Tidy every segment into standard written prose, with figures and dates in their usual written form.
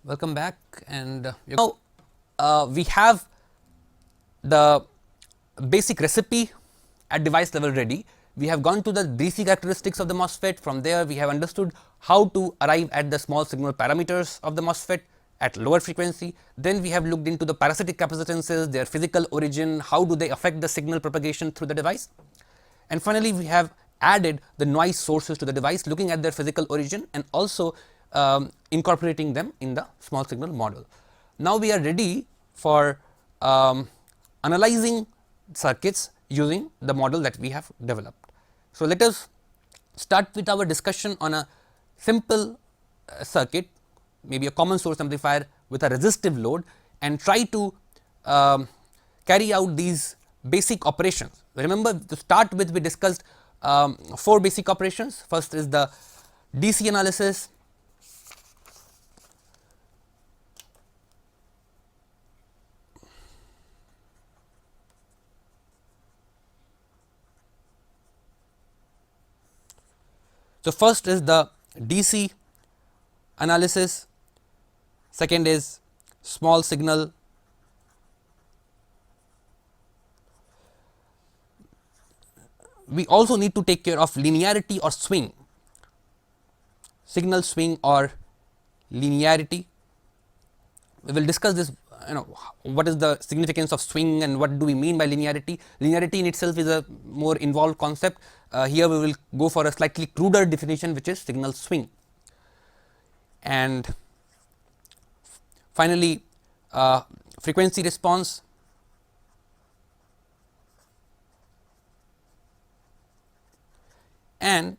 Welcome back, and now we have the basic recipe at device level ready. We have gone to the DC characteristics of the MOSFET. From there we have understood how to arrive at the small signal parameters of the MOSFET at lower frequency. Then we have looked into the parasitic capacitances, their physical origin, how do they affect the signal propagation through the device, and finally we have added the noise sources to the device, looking at their physical origin and also incorporating them in the small signal model. Now we are ready for analyzing circuits using the model that we have developed. So, let us start with our discussion on a simple circuit, maybe a common source amplifier with a resistive load, and try to carry out these basic operations. Remember, to start with we discussed 4 basic operations. First is the DC analysis, so first is the DC analysis, second is small signal, we also need to take care of linearity or swing, signal swing or linearity. We will discuss this, what is the significance of swing and what do we mean by linearity. Linearity in itself is a more involved concept. Here we will go for a slightly cruder definition, which is signal swing. And finally frequency response, and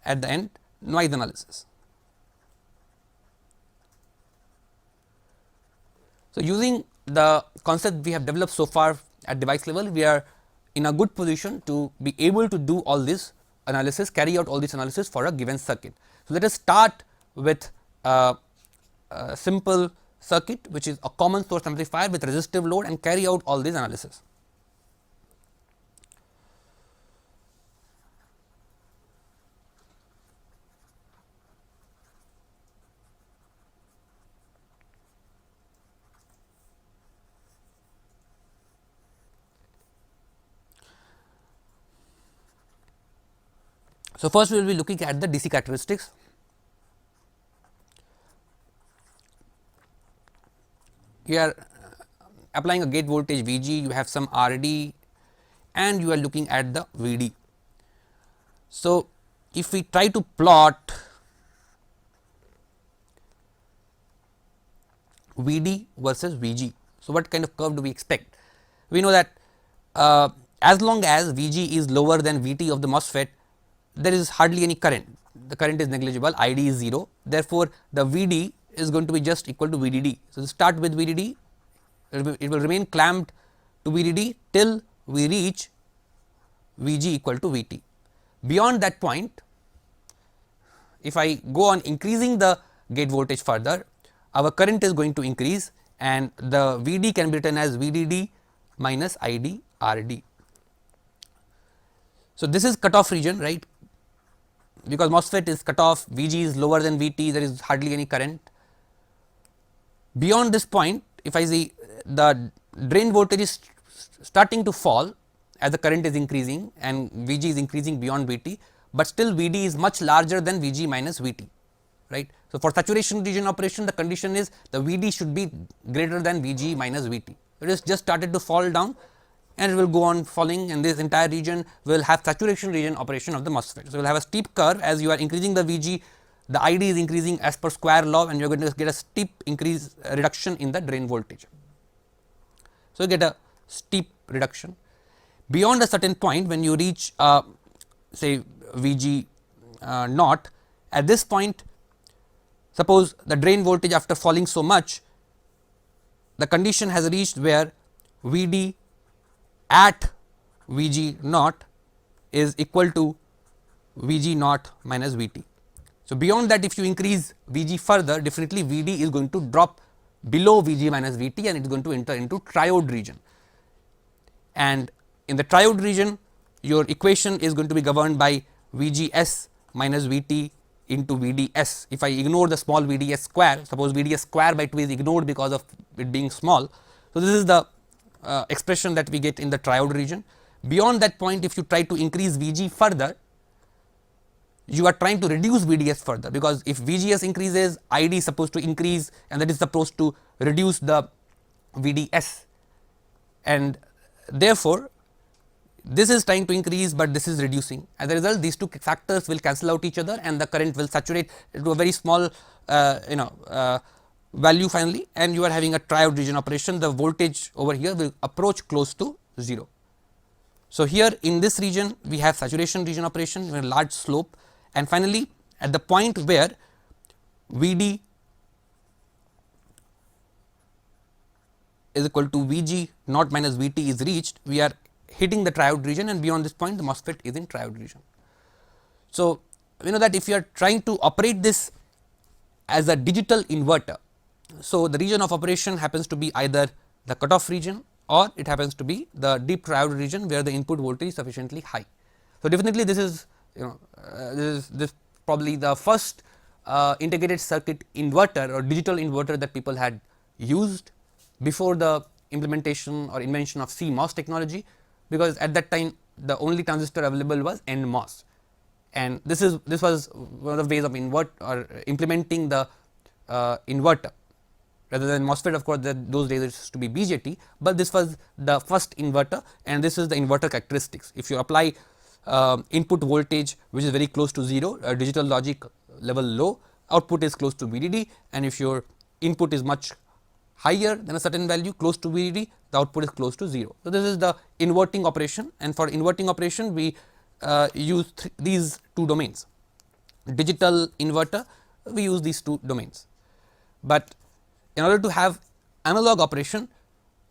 at the end noise analysis. So, using the concept we have developed so far at device level, we are in a good position to be able to do all this analysis, carry out all this analysis for a given circuit. So, let us start with a simple circuit which is a common source amplifier with resistive load and carry out all this analysis. So, first we will be looking at the DC characteristics. You are applying a gate voltage VG, you have some RD and you are looking at the VD. So, if we try to plot VD versus VG, so what kind of curve do we expect? We know that as long as VG is lower than VT of the MOSFET, there is hardly any current, the current is negligible, ID is 0, therefore, the VD is going to be just equal to VDD. So, to start with VDD, it will remain clamped to VDD till we reach VG equal to VT. Beyond that point, if I go on increasing the gate voltage further, our current is going to increase and the VD can be written as VDD minus ID RD. So, this is cutoff region, right, because MOSFET is cut off, VG is lower than VT, there is hardly any current. Beyond this point, if I see the drain voltage is starting to fall as the current is increasing and VG is increasing beyond VT, but still VD is much larger than VG minus VT, right. So, for saturation region operation, the condition is the VD should be greater than VG minus VT. It is just started to fall down and it will go on falling, and this entire region will have saturation region operation of the MOSFET. So, we will have a steep curve as you are increasing the VG, the ID is increasing as per square law and you are going to get a steep increase reduction in the drain voltage. So, you get a steep reduction. Beyond a certain point, when you reach say VG naught, at this point suppose the drain voltage after falling so much, the condition has reached where VD at VG naught is equal to VG naught minus VT. So, beyond that, if you increase VG further, definitely VD is going to drop below Vg minus Vt and it is going to enter into triode region. And in the triode region, your equation is going to be governed by Vgs minus Vt into VDS. If I ignore the small VDS square, suppose VDS square by 2 is ignored because of it being small. So, this is the expression that we get in the triode region. Beyond that point, if you try to increase Vg further, you are trying to reduce VDS further, because if VGS increases, ID is supposed to increase, and that is supposed to reduce the VDS, and therefore, this is trying to increase, but this is reducing. As a result, these two factors will cancel out each other, and the current will saturate to a very small value finally, and you are having a triode region operation. The voltage over here will approach close to 0. So, here in this region we have saturation region operation with a large slope, and finally, at the point where Vd is equal to Vg naught minus Vt is reached, we are hitting the triode region, and beyond this point the MOSFET is in triode region. So, you know that if you are trying to operate this as a digital inverter, so the region of operation happens to be either the cutoff region or it happens to be the deep triode region where the input voltage is sufficiently high. So, definitely this is this probably the first integrated circuit inverter or digital inverter that people had used before the implementation or invention of CMOS technology, because at that time the only transistor available was NMOS, and this was one of the ways of implementing the inverter rather than MOSFET. Of course, those days it used to be BJT, but this was the first inverter, and this is the inverter characteristics. If you apply input voltage which is very close to 0, digital logic level low, output is close to VDD, and if your input is much higher than a certain value close to VDD, the output is close to 0. So, this is the inverting operation, and for inverting operation we use these two domains. Digital inverter, we use these two domains, but in order to have analog operation,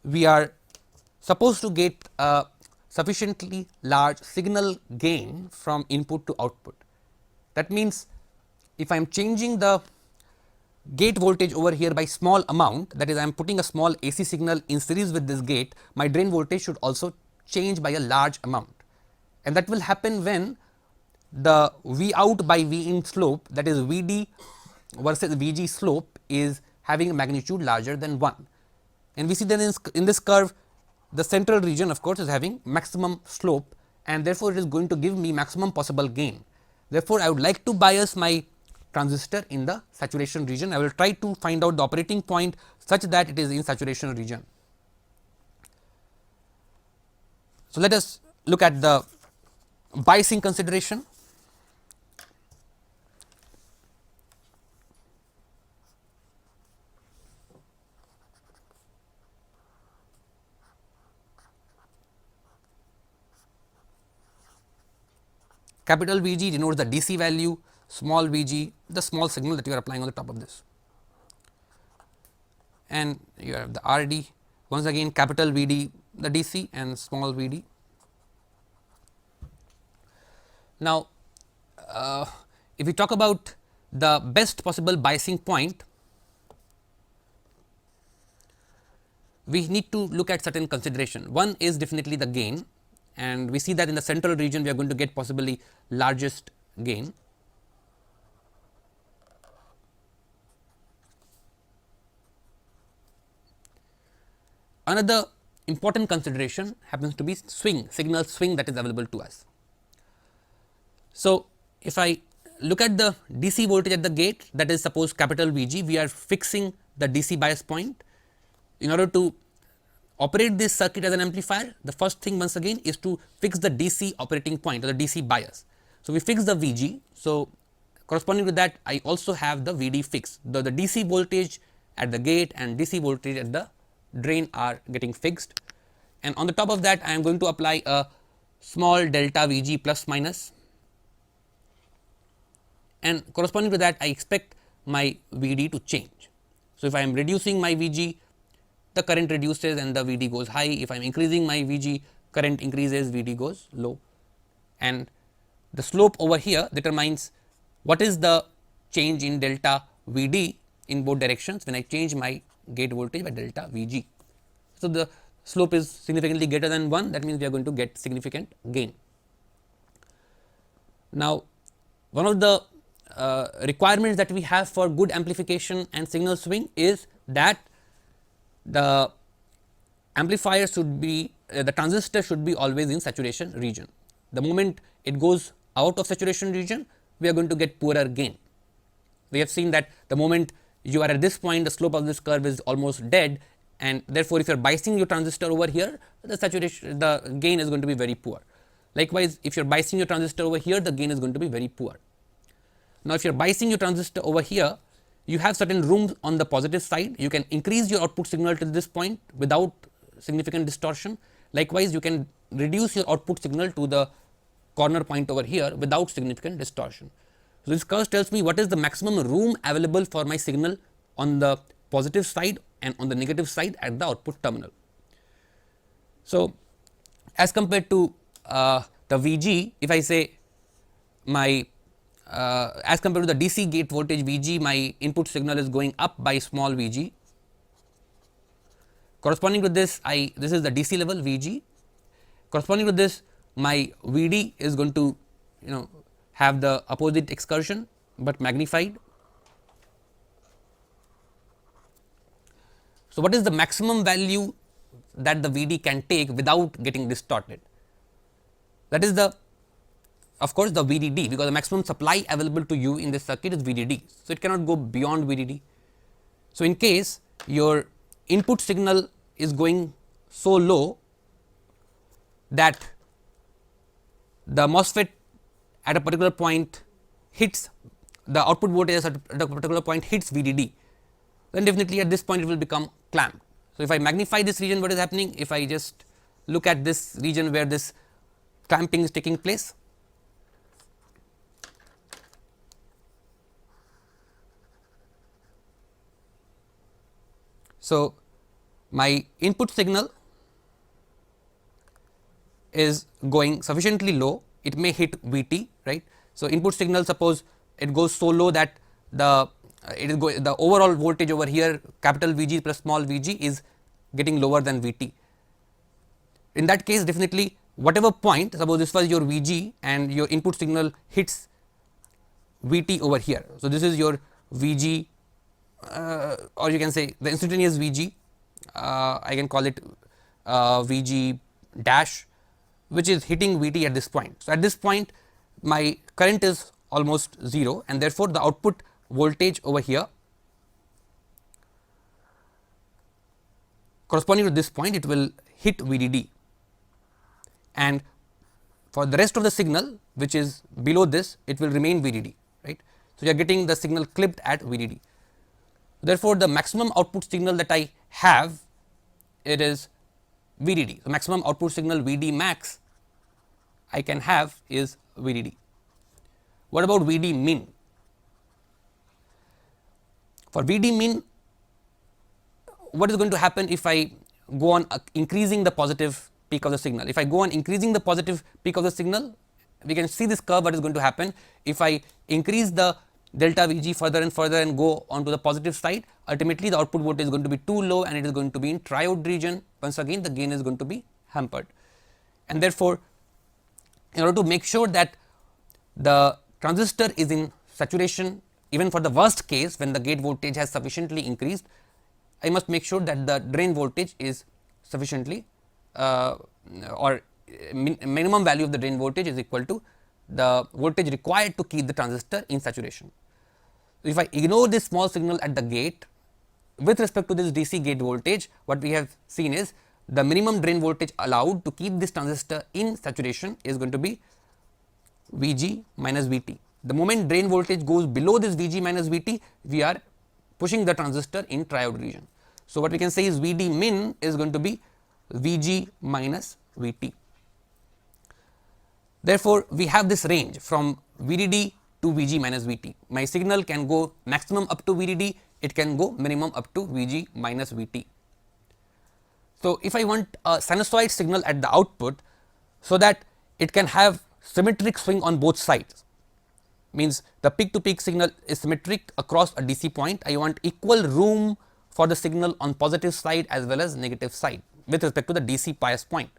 we are supposed to get a sufficiently large signal gain from input to output. That means, if I am changing the gate voltage over here by small amount, that is I am putting a small AC signal in series with this gate, my drain voltage should also change by a large amount, and that will happen when the V out by V in slope, that is Vd versus Vg slope, is having a magnitude larger than 1, and we see that in this curve the central region of course is having maximum slope, and therefore, it is going to give me maximum possible gain. Therefore, I would like to bias my transistor in the saturation region. I will try to find out the operating point such that it is in saturation region. So, let us look at the biasing consideration. Capital Vg denotes the DC value, small Vg the small signal that you are applying on the top of this, and you have the Rd, once again capital Vd the DC and small Vd. Now, if we talk about the best possible biasing point, we need to look at certain consideration. One is definitely the gain, and we see that in the central region we are going to get possibly largest gain. Another important consideration happens to be signal swing that is available to us. So, if I look at the DC voltage at the gate, that is suppose capital Vg, we are fixing the DC bias point. In order to operate this circuit as an amplifier, the first thing once again is to fix the DC operating point or the DC bias. So, we fix the Vg. So, corresponding to that I also have the Vd fixed. The DC voltage at the gate and DC voltage at the drain are getting fixed, and on the top of that I am going to apply a small delta Vg plus minus, and corresponding to that I expect my Vd to change. So, if I am reducing my Vg, the current reduces and the Vd goes high. If I am increasing my Vg, current increases, Vd goes low, and the slope over here determines what is the change in delta Vd in both directions when I change my gate voltage by delta Vg. So, the slope is significantly greater than 1, that means we are going to get significant gain. Now, one of the requirements that we have for good amplification and signal swing is that the amplifier should be the transistor should be always in saturation region. The moment it goes out of saturation region, we are going to get poorer gain. We have seen that the moment you are at this point, the slope of this curve is almost dead, and therefore, if you are biasing your transistor over here, the gain is going to be very poor. Likewise, if you are biasing your transistor over here, the gain is going to be very poor. Now, if you are biasing your transistor over here, you have certain room on the positive side. You can increase your output signal to this point without significant distortion. Likewise, you can reduce your output signal to the corner point over here without significant distortion. So, this curve tells me what is the maximum room available for my signal on the positive side and on the negative side at the output terminal. So, as compared to the Vg, if I say my as compared to the DC gate voltage Vg, my input signal is going up by small Vg. Corresponding to this, this is the DC level Vg. Corresponding to this, my Vd is going to have the opposite excursion, but magnified. So, what is the maximum value that the Vd can take without getting distorted? That is of course, the VDD, because the maximum supply available to you in this circuit is VDD. So, it cannot go beyond VDD. So, in case your input signal is going so low that the MOSFET at a particular point hits the output voltage at a particular point hits VDD, then definitely at this point it will become clamped. So, if I magnify this region, what is happening? If I just look at this region where this clamping is taking place, so my input signal is going sufficiently low, it may hit Vt, right. So, input signal, suppose it goes so low that the overall voltage over here, capital Vg plus small Vg, is getting lower than Vt. In that case, definitely whatever point, suppose this was your Vg and your input signal hits Vt over here. So, this is your Vg, or you can say the instantaneous Vg, I can call it Vg dash, which is hitting Vt at this point. So, at this point my current is almost 0, and therefore, the output voltage over here corresponding to this point, it will hit VDD, and for the rest of the signal which is below this, it will remain VDD, right. So, you are getting the signal clipped at VDD. Therefore, the maximum output signal that I have, it is VDD. So, maximum output signal Vd max I can have is VDD. What about Vd min? For Vd min, what is going to happen if I go on increasing the positive peak of the signal? If I go on increasing the positive peak of the signal, we can see this curve. What is going to happen if I increase the delta Vg further and further and go on to the positive side? Ultimately, the output voltage is going to be too low and it is going to be in triode region. Once again, the gain is going to be hampered, and therefore, in order to make sure that the transistor is in saturation, even for the worst case when the gate voltage has sufficiently increased, I must make sure that the drain voltage is sufficiently or minimum value of the drain voltage is equal to the voltage required to keep the transistor in saturation. If I ignore this small signal at the gate with respect to this DC gate voltage, what we have seen is the minimum drain voltage allowed to keep this transistor in saturation is going to be Vg minus Vt. The moment drain voltage goes below this Vg minus Vt, we are pushing the transistor in triode region. So, what we can say is Vd min is going to be Vg minus Vt. Therefore, we have this range from VDD to Vg minus Vt. My signal can go maximum up to VDD, it can go minimum up to Vg minus Vt. So, if I want a sinusoid signal at the output, so that it can have symmetric swing on both sides, means the peak to peak signal is symmetric across a DC point, I want equal room for the signal on positive side as well as negative side with respect to the DC bias point.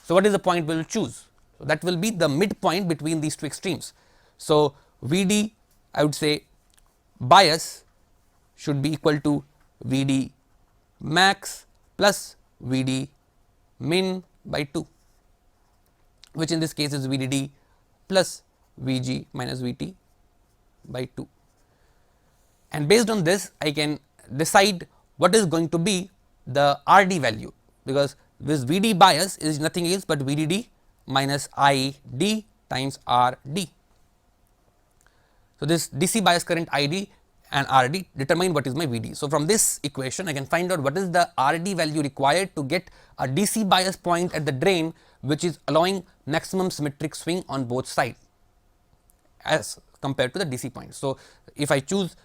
So, what is the point we will choose? So, that will be the midpoint between these two extremes. So, Vd I would say bias should be equal to Vd max plus Vd min by 2, which in this case is Vdd plus Vg minus Vt by 2. And based on this I can decide what is going to be the Rd value, because this Vd bias is nothing else but Vdd minus Id times Rd. So, this DC bias current Id and Rd determine what is my Vd. So, from this equation I can find out what is the Rd value required to get a DC bias point at the drain, which is allowing maximum symmetric swing on both sides as compared to the DC point. So, if I choose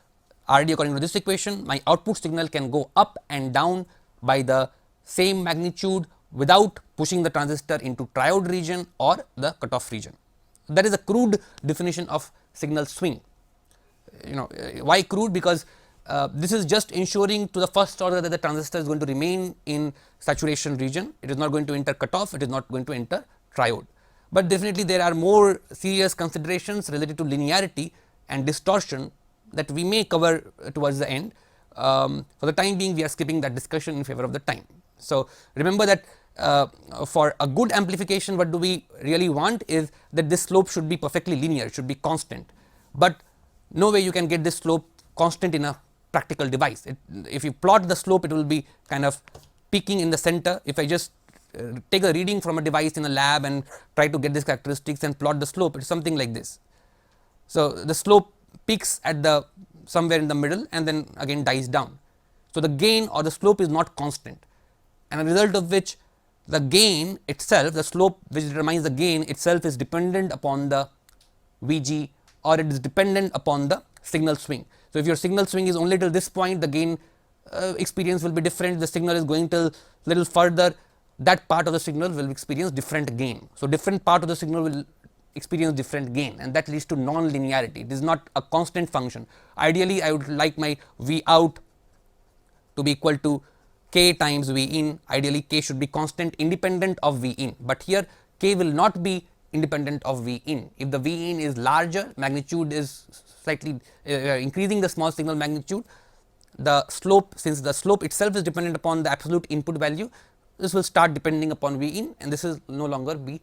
Rd according to this equation, my output signal can go up and down by the same magnitude without pushing the transistor into triode region or the cutoff region. That is a crude definition of signal swing. Why crude? Because this is just ensuring to the first order that the transistor is going to remain in saturation region, it is not going to enter cutoff, it is not going to enter triode. But definitely there are more serious considerations related to linearity and distortion that we may cover towards the end. For the time being we are skipping that discussion in favor of the time. So, remember that for a good amplification what do we really want is that this slope should be perfectly linear, it should be constant, but no way you can get this slope constant in a practical device. If you plot the slope it will be kind of peaking in the center. If I just take a reading from a device in a lab and try to get these characteristics and plot the slope, it is something like this. So, the slope peaks at the somewhere in the middle and then again dies down. So, the gain or the slope is not constant, and a result of which the gain itself, the slope which determines the gain itself is dependent upon the Vg, or it is dependent upon the signal swing. So, if your signal swing is only till this point, the gain experience will be different. The signal is going till little further, that part of the signal will experience different gain. So, different part of the signal will experience different gain, and that leads to non-linearity. It is not a constant function. Ideally I would like my V out to be equal to k times V in. Ideally k should be constant independent of V in, but here k will not be independent of V in. If the V in is larger, magnitude is slightly increasing the small signal magnitude, the slope, since the slope itself is dependent upon the absolute input value, this will start depending upon V in, and this is no longer be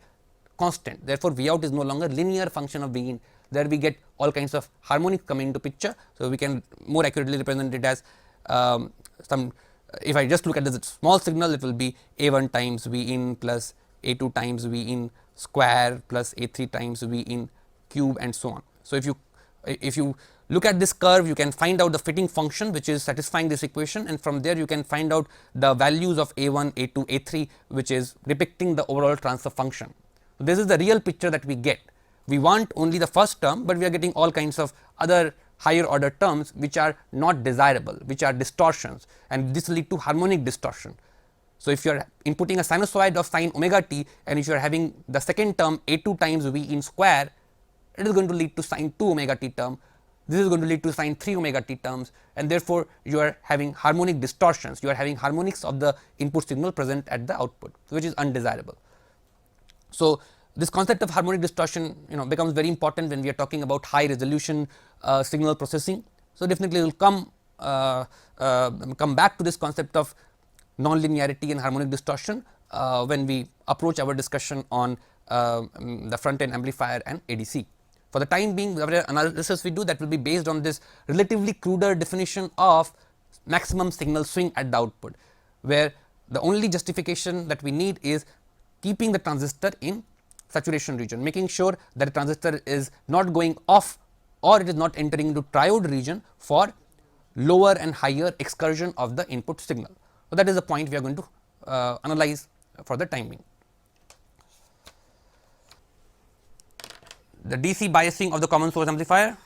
constant. Therefore, V out is no longer linear function of V in. There we get all kinds of harmonics coming into picture. So, we can more accurately represent it as some, if I just look at the small signal, it will be A1 times V in plus A2 times V in square plus A3 times V in cube and so on. So, if you look at this curve, you can find out the fitting function which is satisfying this equation, and from there you can find out the values of A1, A2, A3, which is depicting the overall transfer function. So, this is the real picture that we get. We want only the first term, but we are getting all kinds of other higher order terms which are not desirable, which are distortions, and this will lead to harmonic distortion. So, if you are inputting a sinusoid of sin omega t, and if you are having the second term A2 times V in square, it is going to lead to sin 2 omega t term, this is going to lead to sin 3 omega t terms, and therefore, you are having harmonic distortions, you are having harmonics of the input signal present at the output, which is undesirable. So, this concept of harmonic distortion becomes very important when we are talking about high resolution signal processing. So, definitely we will come back to this concept of non-linearity and harmonic distortion when we approach our discussion on the front end amplifier and ADC. For the time being, whatever analysis we do, that will be based on this relatively cruder definition of maximum signal swing at the output, where the only justification that we need is keeping the transistor in saturation region, making sure that the transistor is not going off or it is not entering into triode region for lower and higher excursion of the input signal. So, that is the point we are going to analyze for the time being. The DC biasing of the common source amplifier.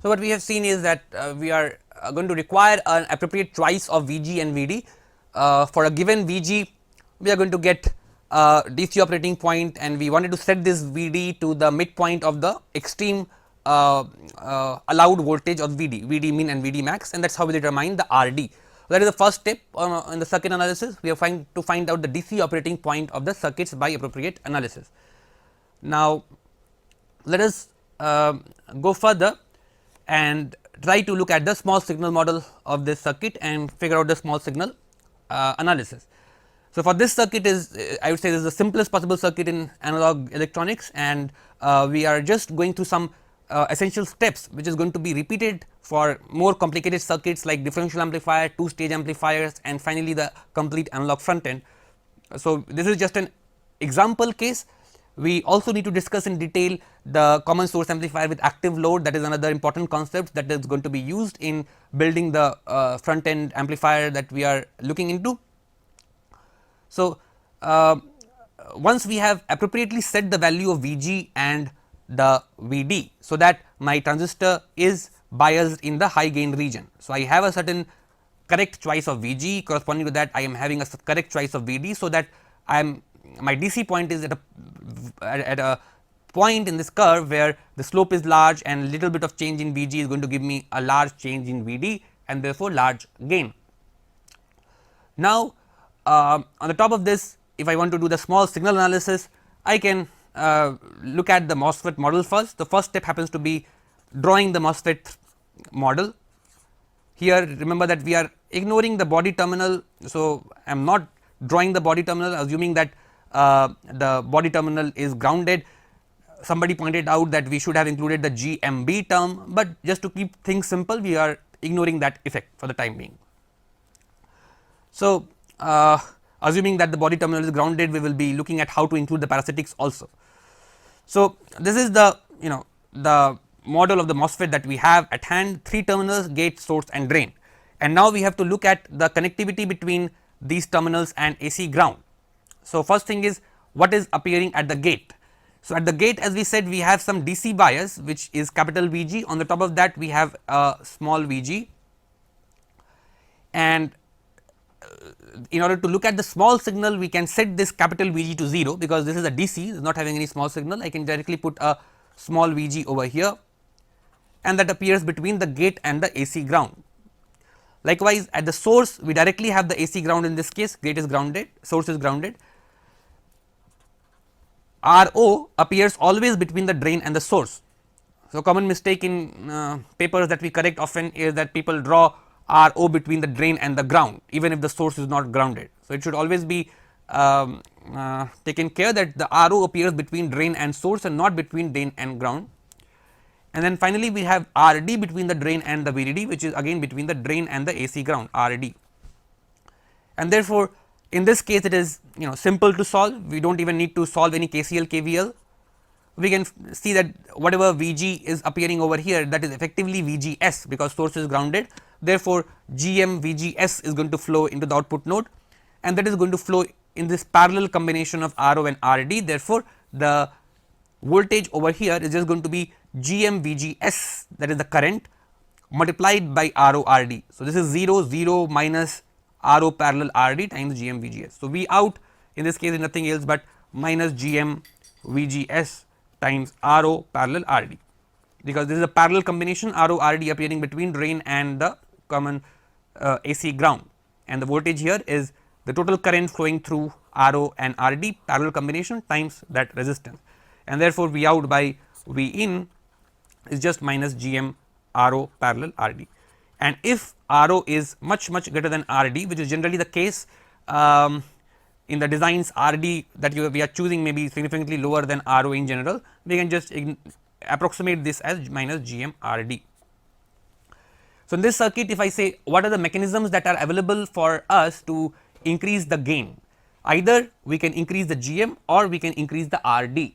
So, what we have seen is that we are going to require an appropriate choice of Vg and Vd. For a given Vg, we are going to get DC operating point, and we wanted to set this Vd to the midpoint of the extreme allowed voltage of Vd, Vd min and Vd max, and that is how we determine the Rd. That is the first step in the circuit analysis. We are trying to find out the DC operating point of the circuits by appropriate analysis. Now, let us go further and try to look at the small signal model of this circuit and figure out the small signal analysis. So, for this circuit is I would say this is the simplest possible circuit in analog electronics, and we are just going through some essential steps which is going to be repeated for more complicated circuits like differential amplifier, two stage amplifiers, and finally the complete analog front end. So, this is just an example case. We also need to discuss in detail the common source amplifier with active load, that is another important concept that is going to be used in building the front end amplifier that we are looking into. So, once we have appropriately set the value of Vg and the Vd, so that my transistor is biased in the high gain region. So, I have a certain correct choice of Vg, corresponding to that I am having a correct choice of Vd, so that I am my DC point is at a point in this curve where the slope is large and little bit of change in Vg is going to give me a large change in Vd and therefore large gain. Now, on the top of this, if I want to do the small signal analysis, I can look at the MOSFET model first. The first step happens to be drawing the MOSFET model. Here remember that we are ignoring the body terminal. So, I am not drawing the body terminal, assuming that the body terminal is grounded. Somebody pointed out that we should have included the GMB term, but just to keep things simple, we are ignoring that effect for the time being. So, assuming that the body terminal is grounded, we will be looking at how to include the parasitics also. So, this is the the model of the MOSFET that we have at hand, 3 terminals, gate, source and drain, and now we have to look at the connectivity between these terminals and AC ground. So, first thing is what is appearing at the gate. So, at the gate, as we said, we have some DC bias which is capital Vg, on the top of that we have a small Vg, and in order to look at the small signal we can set this capital Vg to 0, because this is a DC, it is not having any small signal. I can directly put a small Vg over here, and that appears between the gate and the AC ground. Likewise, at the source we directly have the AC ground, in this case gate is grounded, source is grounded. RO appears always between the drain and the source. So, common mistake in papers that we correct often is that people draw RO between the drain and the ground, even if the source is not grounded. So, it should always be taken care that the RO appears between drain and source and not between drain and ground. And then finally, we have RD between the drain and the VDD, which is again between the drain and the AC ground, RD. And therefore, in this case it is simple to solve, we do not even need to solve any KCL, KVL. We can see that whatever Vg is appearing over here, that is effectively Vgs, because source is grounded. Therefore, Gm Vgs is going to flow into the output node, and that is going to flow in this parallel combination of RO and RD. Therefore, the voltage over here is just going to be Gm Vgs, that is the current, multiplied by RO RD. So, this is 0 minus RO parallel RD times Gm Vgs. So, V out in this case is nothing else but minus Gm Vgs times RO parallel RD, because this is a parallel combination, RO RD appearing between drain and the common AC ground, and the voltage here is the total current flowing through RO and RD parallel combination times that resistance, and therefore, V out by V in is just minus Gm RO parallel RD. And if RO is much greater than RD, which is generally the case in the designs, RD that we are choosing may be significantly lower than RO in general, we can just approximate this as minus Gm RD. So, in this circuit, if I say what are the mechanisms that are available for us to increase the gain, either we can increase the Gm or we can increase the RD.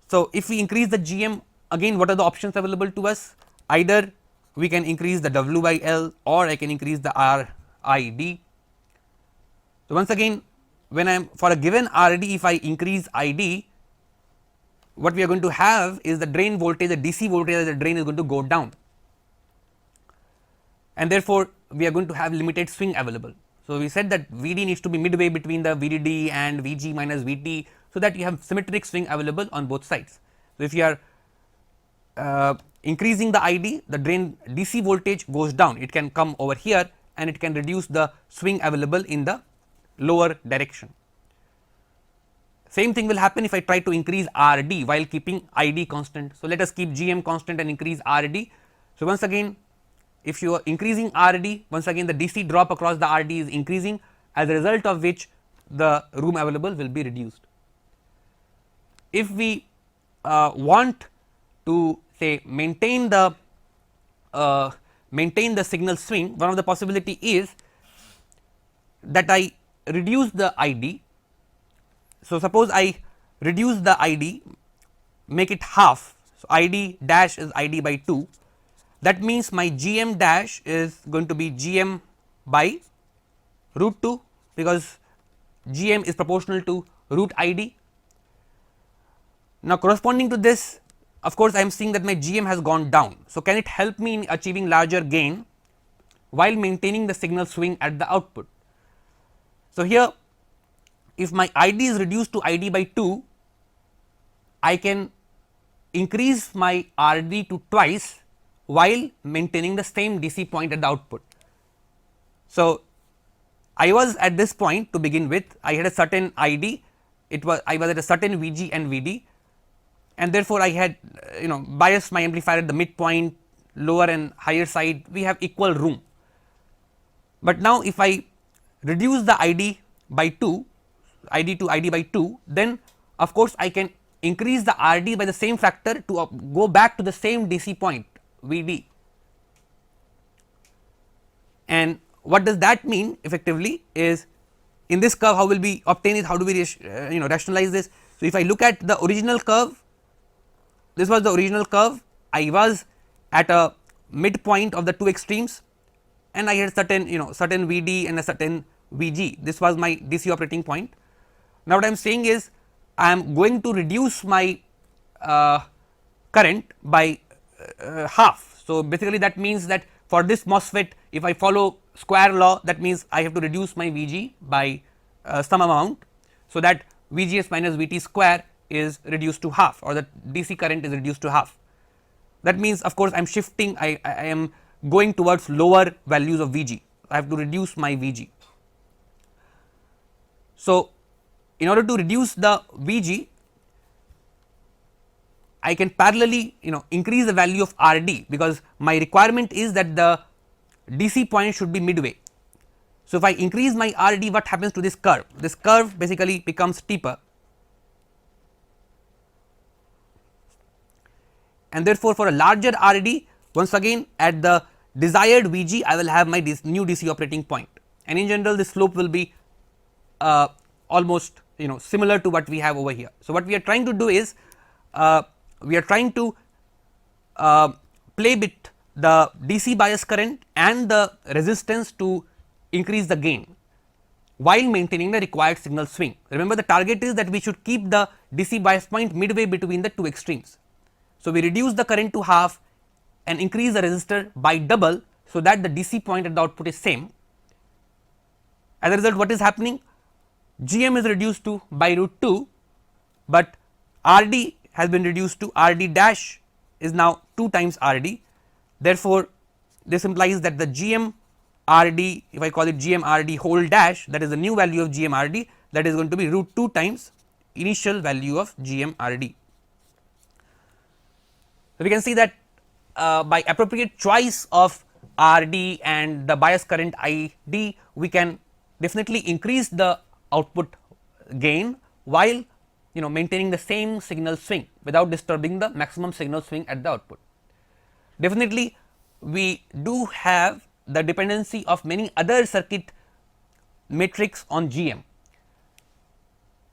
So, if we increase the Gm, again what are the options available to us? Either we can increase the W by L or I can increase the RID. So, once again when I am for a given RD, if I increase ID, what we are going to have is the drain voltage, the DC voltage at the drain is going to go down, and therefore we are going to have limited swing available. So, we said that Vd needs to be midway between the Vdd and Vg minus Vt, so that you have symmetric swing available on both sides. So, if you are increasing the Id, the drain DC voltage goes down, it can come over here and it can reduce the swing available in the lower direction. Same thing will happen if I try to increase Rd while keeping Id constant. So, let us keep Gm constant and increase Rd. So, once again, if you are increasing Rd, once again the DC drop across the Rd is increasing, as a result of which the room available will be reduced. If we want to say maintain the signal swing, one of the possibility is that I reduce the Id. So, suppose I reduce the Id, make it half. So, Id dash is Id by 2, that means my Gm dash is going to be Gm by root 2, because Gm is proportional to root Id. Now, corresponding to this, of course, I am seeing that my Gm has gone down. So, can it help me in achieving larger gain while maintaining the signal swing at the output? So, here if my Id is reduced to Id by 2, I can increase my Rd to twice while maintaining the same DC point at the output. So, I was at this point to begin with, I had a certain Id, I was at a certain Vg and Vd, and therefore, I had biased my amplifier at the midpoint, lower and higher side, we have equal room. But now, if I reduce the Id by 2, Id to Id by 2, then of course, I can increase the Rd by the same factor to go back to the same DC point Vd. And what does that mean effectively is, in this curve how will we obtain it, how do we rationalize this. So, if I look at the original curve, this was the original curve, I was at a midpoint of the two extremes and I had certain certain Vd and a certain Vg, this was my DC operating point. Now, what I am saying is I am going to reduce my current by half. So, basically that means that for this MOSFET, if I follow square law, that means I have to reduce my Vg by some amount. So, that Vgs minus Vt square is reduced to half, or the DC current is reduced to half. That means of course, I am shifting, I am going towards lower values of Vg, I have to reduce my Vg. So, in order to reduce the Vg, I can parallelly increase the value of Rd, because my requirement is that the DC point should be midway. So, if I increase my Rd, what happens to this curve? This curve basically becomes steeper, and therefore, for a larger Rd, once again at the desired Vg I will have my new DC operating point, and in general this slope will be almost similar to what we have over here. So, what we are trying to do is we are trying to play with the DC bias current and the resistance to increase the gain while maintaining the required signal swing. Remember, the target is that we should keep the DC bias point midway between the two extremes. So, we reduce the current to half and increase the resistor by double, so that the DC point at the output is same. As a result, what is happening? Gm is reduced to by root 2, but Rd has been reduced to Rd dash is now 2 times Rd. Therefore, this implies that the Gm Rd, if I call it Gm Rd whole dash, that is the new value of Gm Rd, that is going to be root 2 times initial value of Gm Rd. So, we can see that by appropriate choice of Rd and the bias current Id, we can definitely increase the output gain while maintaining the same signal swing without disturbing the maximum signal swing at the output. Definitely, we do have the dependency of many other circuit metrics on Gm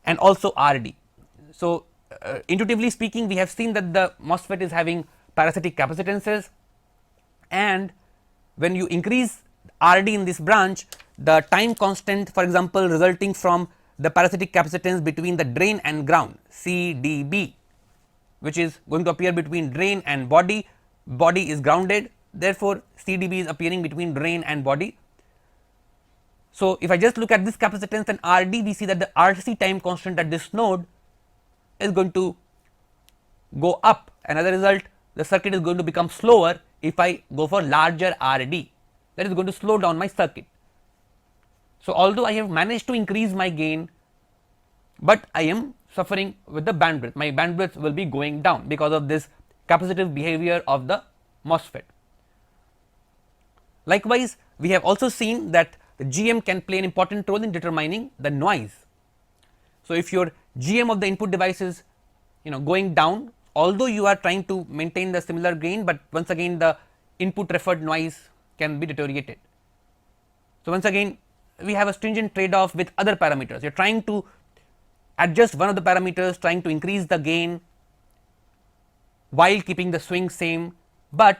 and also Rd. So, intuitively speaking, we have seen that the MOSFET is having parasitic capacitances, and when you increase Rd in this branch, the time constant, for example, resulting from the parasitic capacitance between the drain and ground CdB, which is going to appear between drain and body. Body is grounded, therefore, CdB is appearing between drain and body. So, if I just look at this capacitance and Rd, we see that the RC time constant at this node is going to go up, and as a result the circuit is going to become slower if I go for larger Rd, that is going to slow down my circuit. So, although I have managed to increase my gain, but I am suffering with the bandwidth, my bandwidth will be going down because of this capacitive behavior of the MOSFET. Likewise, we have also seen that the GM can play an important role in determining the noise. So, if your GM of the input device is going down, although you are trying to maintain the similar gain, but once again the input referred noise can be deteriorated. So, once again we have a stringent trade off with other parameters. You are trying to adjust one of the parameters, trying to increase the gain while keeping the swing same, but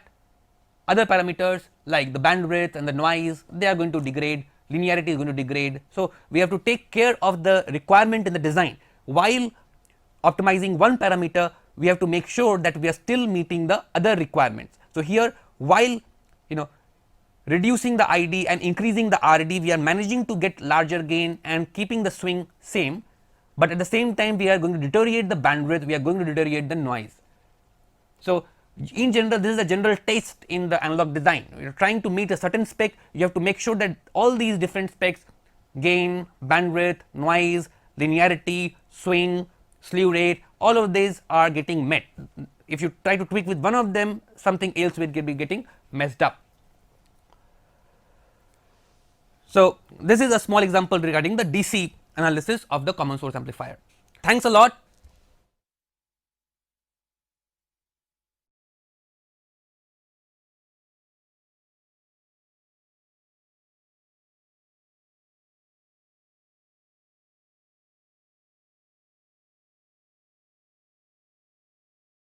other parameters like the bandwidth and the noise, they are going to degrade, linearity is going to degrade. So, we have to take care of the requirement in the design. While optimizing one parameter, we have to make sure that we are still meeting the other requirements. So, here while reducing the ID and increasing the RD, we are managing to get larger gain and keeping the swing same, but at the same time we are going to deteriorate the bandwidth, we are going to deteriorate the noise. So, in general this is a general taste in the analog design. You are trying to meet a certain spec, you have to make sure that all these different specs, gain, bandwidth, noise, linearity, swing, slew rate, all of these are getting met. If you try to tweak with one of them, something else will be getting messed up. So, this is a small example regarding the DC analysis of the common source amplifier. Thanks a lot.